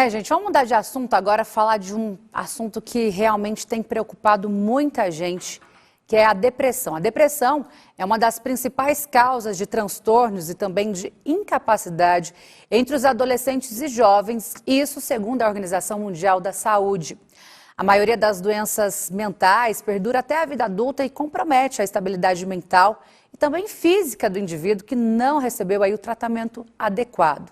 Gente, vamos mudar de assunto agora, falar de um assunto que realmente tem preocupado muita gente, que é a depressão. A depressão é uma das principais causas de transtornos e também de incapacidade entre os adolescentes e jovens, isso segundo a Organização Mundial da Saúde. A maioria das doenças mentais perdura até a vida adulta e compromete a estabilidade mental e também física do indivíduo que não recebeu aí o tratamento adequado.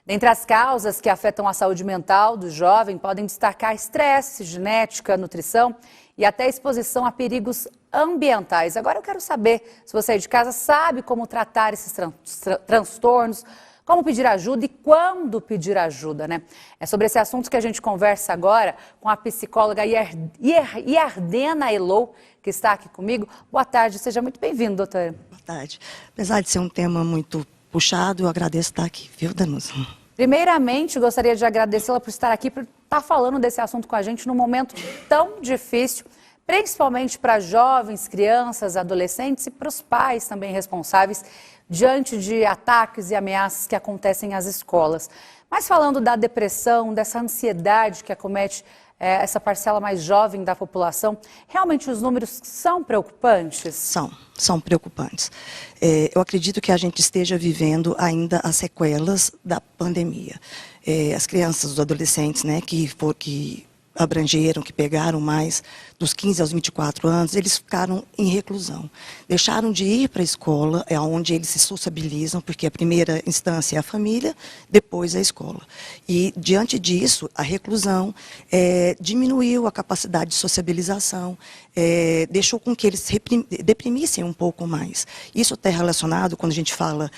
Dentre as causas que afetam a saúde mental do jovem, podem destacar estresse, genética, nutrição e até exposição a perigos ambientais. Agora eu quero saber se você aí de casa sabe como tratar esses transtornos, como pedir ajuda e quando pedir ajuda, né? É sobre esse assunto que a gente conversa agora com a psicóloga Yardena Elou, que está aqui comigo. Boa tarde, seja muito bem-vindo, doutora. Boa tarde. Apesar de ser um tema muito puxado, eu agradeço estar aqui, viu, Danusa? Primeiramente, gostaria de agradecê-la por estar aqui, por estar falando desse assunto com a gente num momento tão difícil, principalmente para jovens, crianças, adolescentes e para os pais também responsáveis diante de ataques e ameaças que acontecem nas escolas. Mas falando da depressão, dessa ansiedade que acomete essa parcela mais jovem da população, realmente os números são preocupantes? São preocupantes. Eu acredito que a gente esteja vivendo ainda as sequelas da pandemia. As crianças, os adolescentes, né, que abrangeram, que pegaram mais dos 15 aos 24 anos, eles ficaram em reclusão. Deixaram de ir para a escola, é onde eles se sociabilizam, porque a primeira instância é a família, depois a escola. E, diante disso, a reclusão diminuiu a capacidade de sociabilização, deixou com que eles se deprimissem um pouco mais. Isso está relacionado, quando a gente fala...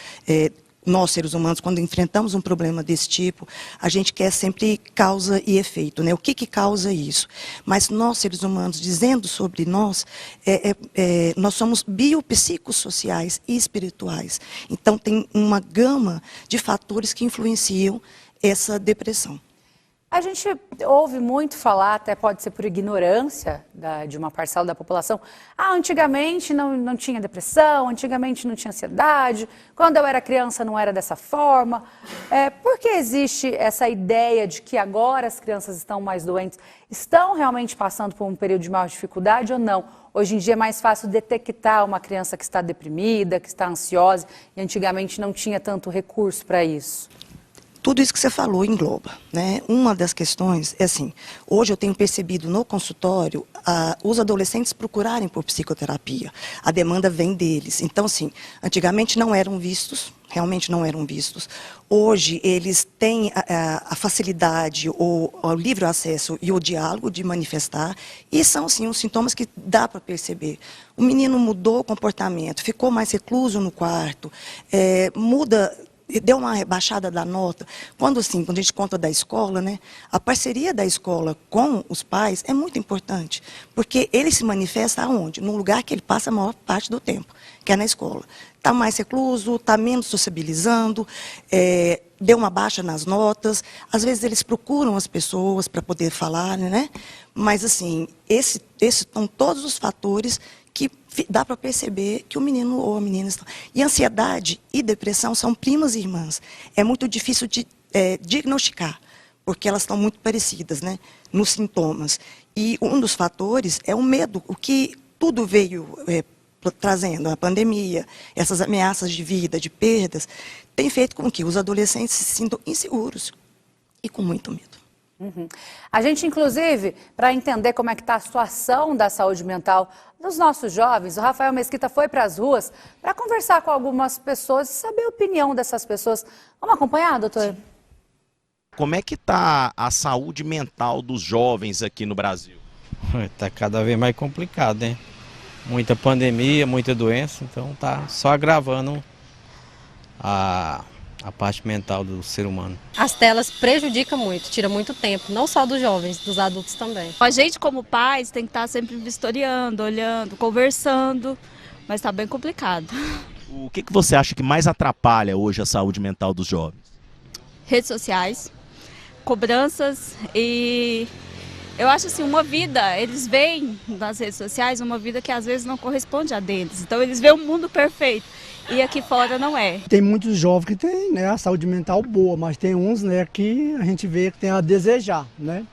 Nós, seres humanos, quando enfrentamos um problema desse tipo, a gente quer sempre causa e efeito, né? O que causa isso? Mas nós, seres humanos, dizendo sobre nós, nós somos biopsicossociais e espirituais. Então, tem uma gama de fatores que influenciam essa depressão. A gente ouve muito falar, até pode ser por ignorância de uma parcela da população, antigamente não tinha depressão, antigamente não tinha ansiedade, quando eu era criança não era dessa forma. Por que existe essa ideia de que agora as crianças estão mais doentes? Estão realmente passando por um período de maior dificuldade ou não? Hoje em dia é mais fácil detectar uma criança que está deprimida, que está ansiosa, e antigamente não tinha tanto recurso para isso. Tudo isso que você falou engloba, né? Uma das questões é assim, hoje eu tenho percebido no consultório os adolescentes procurarem por psicoterapia. A demanda vem deles. Então, assim, antigamente não eram vistos, realmente não eram vistos. Hoje eles têm a facilidade, o livre acesso e o diálogo de manifestar, e são, sim, os sintomas que dá para perceber. O menino mudou o comportamento, ficou mais recluso no quarto, deu uma baixada da nota. Quando a gente conta da escola, né, a parceria da escola com os pais é muito importante, porque ele se manifesta aonde? Num lugar que ele passa a maior parte do tempo, que é na escola. Está mais recluso, está menos sociabilizando, deu uma baixa nas notas, às vezes eles procuram as pessoas para poder falar, né? Mas, assim, esses são todos os fatores que dá para perceber que o menino ou a menina estão... E ansiedade e depressão são primas e irmãs. É muito difícil de diagnosticar, porque elas estão muito parecidas, né, nos sintomas. E um dos fatores é o medo, o que tudo veio trazendo, a pandemia, essas ameaças de vida, de perdas, tem feito com que os adolescentes se sintam inseguros e com muito medo. Uhum. A gente, inclusive, para entender como é que está a situação da saúde mental dos nossos jovens, o Rafael Mesquita foi para as ruas para conversar com algumas pessoas e saber a opinião dessas pessoas. Vamos acompanhar, doutor? Sim. Como é que está a saúde mental dos jovens aqui no Brasil? Está cada vez mais complicado, né? Muita pandemia, muita doença, então está só agravando a parte mental do ser humano. As telas prejudicam muito, tira muito tempo, não só dos jovens, dos adultos também. A gente, como pais, tem que estar sempre vistoriando, olhando, conversando, mas está bem complicado. O que você acha que mais atrapalha hoje a saúde mental dos jovens? Redes sociais, cobranças e Eu acho assim, uma vida, eles veem nas redes sociais uma vida que às vezes não corresponde a deles. Então eles veem um mundo perfeito e aqui fora não é. Tem muitos jovens que têm, né, a saúde mental boa, mas tem uns, né, que a gente vê que tem a desejar, né?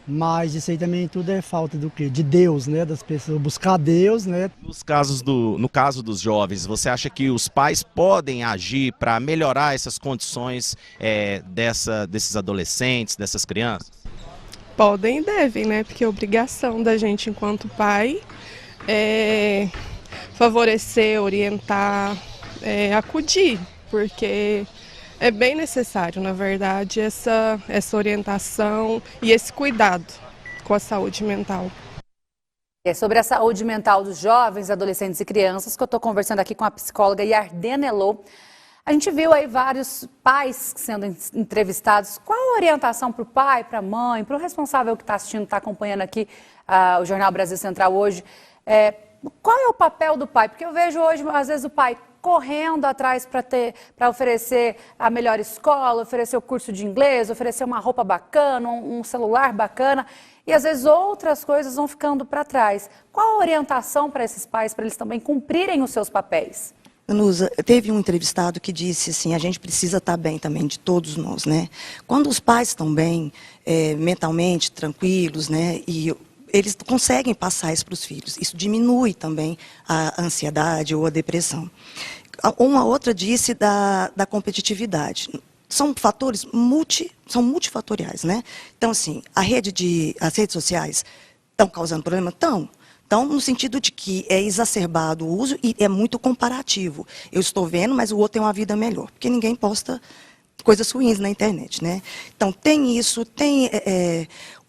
Mas isso aí também tudo é falta do quê? De Deus, né? Das pessoas buscar Deus, né? No caso dos jovens, você acha que os pais podem agir para melhorar essas condições desses adolescentes, dessas crianças? Podem e devem, né? Porque é obrigação da gente enquanto pai é favorecer, orientar, acudir, porque é bem necessário, na verdade, essa orientação e esse cuidado com a saúde mental. É sobre a saúde mental dos jovens, adolescentes e crianças que eu estou conversando aqui com a psicóloga Yardena Elô. A gente viu aí vários pais sendo entrevistados. Qual a orientação para o pai, para a mãe, para o responsável que está assistindo, está acompanhando aqui o Jornal Brasil Central hoje? Qual é o papel do pai? Porque eu vejo hoje, às vezes, o pai correndo atrás para oferecer a melhor escola, oferecer o curso de inglês, oferecer uma roupa bacana, um celular bacana, e às vezes outras coisas vão ficando para trás. Qual a orientação para esses pais, para eles também cumprirem os seus papéis? Danusa, teve um entrevistado que disse assim, a gente precisa estar bem também, de todos nós, né? Quando os pais estão bem, mentalmente, tranquilos, né? E eles conseguem passar isso para os filhos. Isso diminui também a ansiedade ou a depressão. Uma outra disse da competitividade. São fatores são multifatoriais, né? Então, assim, as redes sociais estão causando problema? Estão. Então, no sentido de que é exacerbado o uso e é muito comparativo. Eu estou vendo, mas o outro tem uma vida melhor. Porque ninguém posta coisas ruins na internet, né? Então, tem isso, tem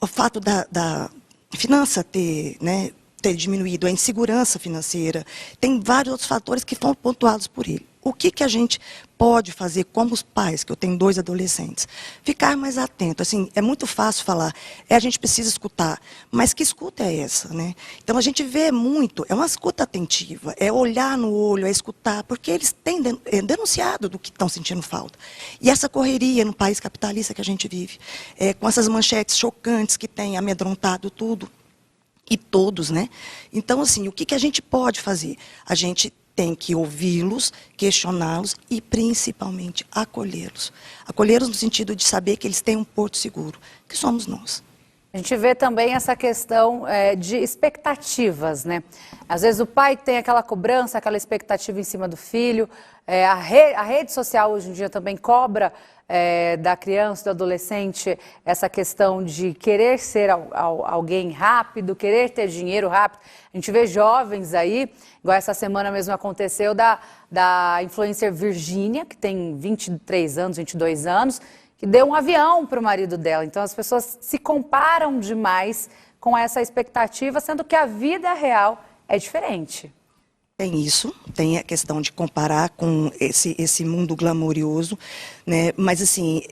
o fato da finança ter diminuído, a insegurança financeira, tem vários outros fatores que foram pontuados por ele. O que a gente pode fazer como os pais, que eu tenho 2 adolescentes? Ficar mais atento. Assim, é muito fácil falar, a gente precisa escutar, mas que escuta é essa, né? Então a gente vê muito, é uma escuta atentiva, é olhar no olho, é escutar, porque eles têm denunciado do que estão sentindo falta. E essa correria no país capitalista que a gente vive, com essas manchetes chocantes que têm amedrontado tudo, e todos, né? Então, assim, o que a gente pode fazer? A gente tem que ouvi-los, questioná-los e, principalmente, acolhê-los. Acolhê-los no sentido de saber que eles têm um porto seguro, que somos nós. A gente vê também essa questão de expectativas, né? Às vezes o pai tem aquela cobrança, aquela expectativa em cima do filho. A rede social hoje em dia também cobra da criança, do adolescente, essa questão de querer ser alguém rápido, querer ter dinheiro rápido. A gente vê jovens aí, igual essa semana mesmo aconteceu, da influencer Virgínia, que tem 23 anos, 22 anos, que deu um avião para o marido dela. Então as pessoas se comparam demais com essa expectativa, sendo que a vida real é diferente. Tem isso, tem a questão de comparar com esse mundo glamouroso, né? Mas assim,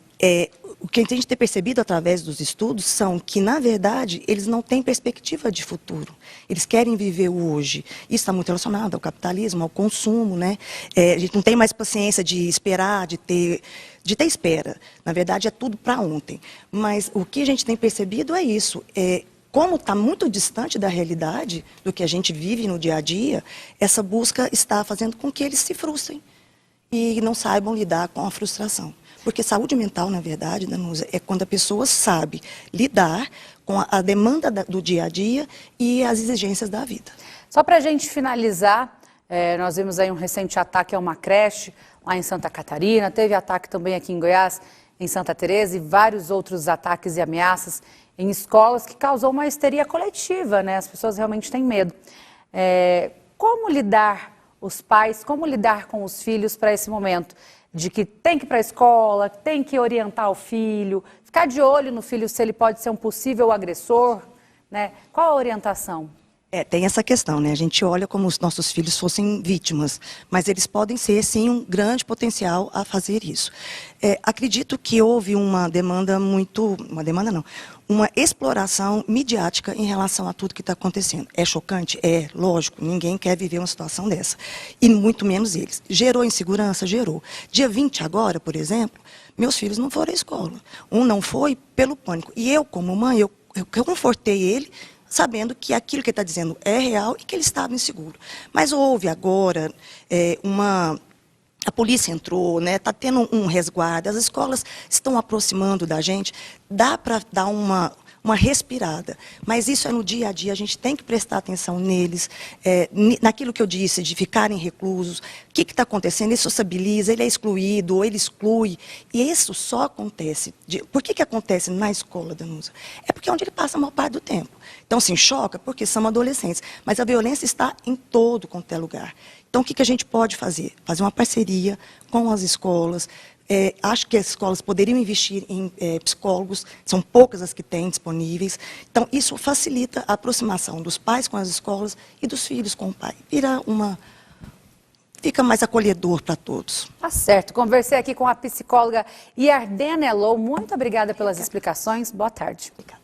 o que a gente tem percebido através dos estudos são que, na verdade, eles não têm perspectiva de futuro. Eles querem viver o hoje. Isso está muito relacionado ao capitalismo, ao consumo, né? A gente não tem mais paciência de esperar, de ter espera. Na verdade, é tudo para ontem. Mas o que a gente tem percebido é isso. Como está muito distante da realidade, do que a gente vive no dia a dia, essa busca está fazendo com que eles se frustrem e não saibam lidar com a frustração. Porque saúde mental, na verdade, Danusa, é quando a pessoa sabe lidar com a demanda do dia a dia e as exigências da vida. Só para a gente finalizar, nós vimos aí um recente ataque a uma creche lá em Santa Catarina, teve ataque também aqui em Goiás, em Santa Teresa, e vários outros ataques e ameaças em escolas que causou uma histeria coletiva, né? As pessoas realmente têm medo. Como lidar, os pais, como lidar com os filhos para esse momento de que tem que ir para a escola, tem que orientar o filho, ficar de olho no filho se ele pode ser um possível agressor, né? Qual a orientação? Tem essa questão, né? A gente olha como os nossos filhos fossem vítimas, mas eles podem ser, sim, um grande potencial a fazer isso. Acredito que houve uma uma exploração midiática em relação a tudo que está acontecendo. É chocante? Lógico, ninguém quer viver uma situação dessa, e muito menos eles. Gerou insegurança? Gerou. Dia 20 agora, por exemplo, meus filhos não foram à escola. Um não foi pelo pânico. E eu, como mãe, eu eu confortei ele, sabendo que aquilo que ele está dizendo é real e que ele estava inseguro. Mas houve agora a polícia entrou, né? Está tendo um resguardo, as escolas estão aproximando da gente, dá para dar uma respirada, mas isso é no dia a dia, a gente tem que prestar atenção neles, naquilo que eu disse, de ficarem reclusos, o que está acontecendo, ele sociabiliza, ele é excluído, ou ele exclui, e isso só acontece, por que acontece na escola, Danusa? É porque é onde ele passa a maior parte do tempo. Então, assim, choca porque são adolescentes, mas a violência está em todo quanto é lugar. Então, o que a gente pode fazer? Fazer uma parceria com as escolas. Acho que as escolas poderiam investir em psicólogos, são poucas as que têm disponíveis. Então, isso facilita a aproximação dos pais com as escolas e dos filhos com o pai. Fica mais acolhedor para todos. Tá certo. Conversei aqui com a psicóloga Yardena Elou. Muito obrigada pelas explicações. Boa tarde. Obrigada.